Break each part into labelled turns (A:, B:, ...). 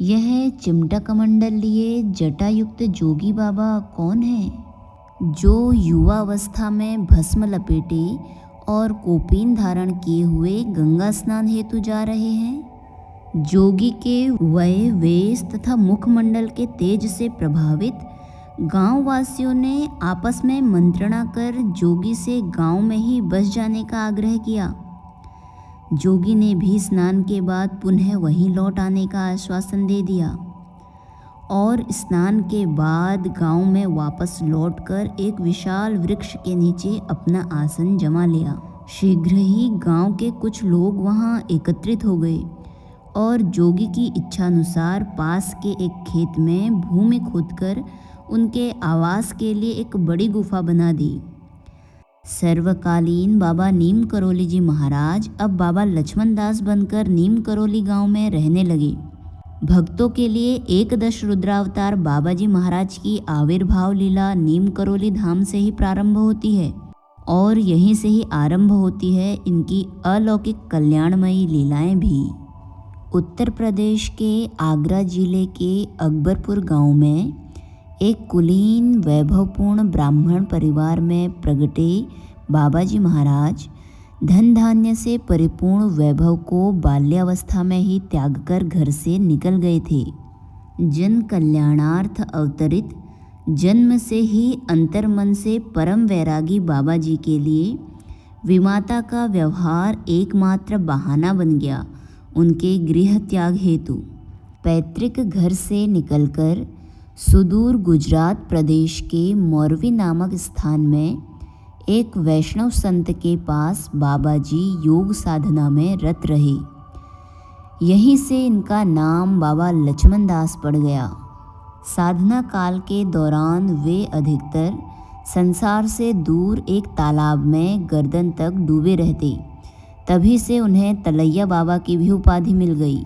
A: यह चिमटा कमंडल लिए जटायुक्त जोगी बाबा कौन है, जो युवा अवस्था में भस्म लपेटे और कोपीन धारण किए हुए गंगा स्नान हेतु जा रहे हैं। जोगी के वय, वेश तथा मुखमंडल के तेज से प्रभावित गांव वासियों ने आपस में मंत्रणा कर जोगी से गांव में ही बस जाने का आग्रह किया। जोगी ने भी स्नान के बाद पुनः वहीं लौट आने का आश्वासन दे दिया और स्नान के बाद गांव में वापस लौटकर एक विशाल वृक्ष के नीचे अपना आसन जमा लिया। शीघ्र ही गांव के कुछ लोग वहां एकत्रित हो गए और जोगी की इच्छानुसार पास के एक खेत में भूमि खोदकर उनके आवास के लिए एक बड़ी गुफा बना दी। सर्वकालीन बाबा नीम करोली जी महाराज अब बाबा लक्ष्मण दास बनकर नीम करोली गांव में रहने लगे। भक्तों के लिए एकदश रुद्रावतार बाबा जी महाराज की आविर्भाव लीला नीम करोली धाम से ही प्रारंभ होती है और यहीं से ही आरंभ होती है इनकी अलौकिक कल्याणमयी लीलाएं भी। उत्तर प्रदेश के आगरा जिले के अकबरपुर गांव में एक कुलीन वैभवपूर्ण ब्राह्मण परिवार में प्रगटे बाबा जी महाराज धन धान्य से परिपूर्ण वैभव को बाल्यावस्था में ही त्याग कर घर से निकल गए थे। जन कल्याणार्थ अवतरित जन्म से ही अंतर्मन से परम वैरागी बाबा जी के लिए विमाता का व्यवहार एकमात्र बहाना बन गया उनके गृह त्याग हेतु। पैतृक घर से निकलकर सुदूर गुजरात प्रदेश के मोरवी नामक स्थान में एक वैष्णव संत के पास बाबा जी योग साधना में रत रहे। यहीं से इनका नाम बाबा लक्ष्मण दास पड़ गया। साधना काल के दौरान वे अधिकतर संसार से दूर एक तालाब में गर्दन तक डूबे रहते। तभी से उन्हें तलैया बाबा की भी उपाधि मिल गई।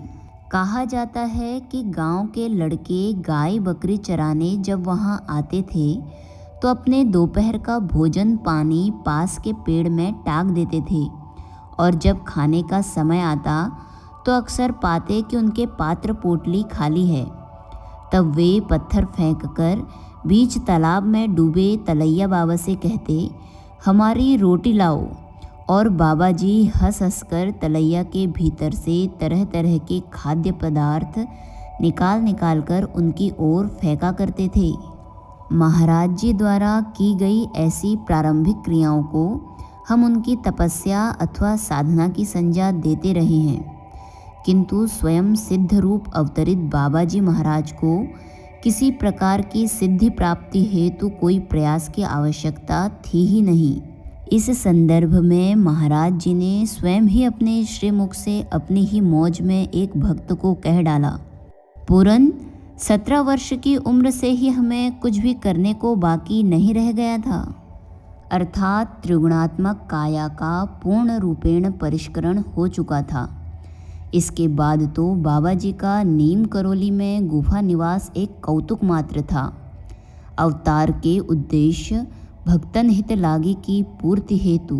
A: कहा जाता है कि गांव के लड़के गाय बकरी चराने जब वहां आते थे तो अपने दोपहर का भोजन पानी पास के पेड़ में टाक देते थे और जब खाने का समय आता तो अक्सर पाते कि उनके पात्र पोटली खाली है। तब वे पत्थर फेंककर बीच तालाब में डूबे तलैया बाबा से कहते, हमारी रोटी लाओ, और बाबा जी हंस हंसकर तलैया के भीतर से तरह तरह के खाद्य पदार्थ निकाल कर उनकी ओर फेंका करते थे। महाराज जी द्वारा की गई ऐसी प्रारंभिक क्रियाओं को हम उनकी तपस्या अथवा साधना की संज्ञा देते रहे हैं, किंतु स्वयं सिद्ध रूप अवतरित बाबा जी महाराज को किसी प्रकार की सिद्धि प्राप्ति हेतु कोई प्रयास की आवश्यकता थी ही नहीं। इस संदर्भ में महाराज जी ने स्वयं ही अपने श्रीमुख से अपनी ही मौज में एक भक्त को कह डाला, पूरन 17 वर्ष की उम्र से ही हमें कुछ भी करने को बाकी नहीं रह गया था। अर्थात त्रिगुणात्मक काया का पूर्ण रूपेण परिष्करण हो चुका था। इसके बाद तो बाबा जी का नीम करोली में गुफा निवास एक कौतुक मात्र था। अवतार के उद्देश्य भक्तन हित लागी की पूर्ति हेतु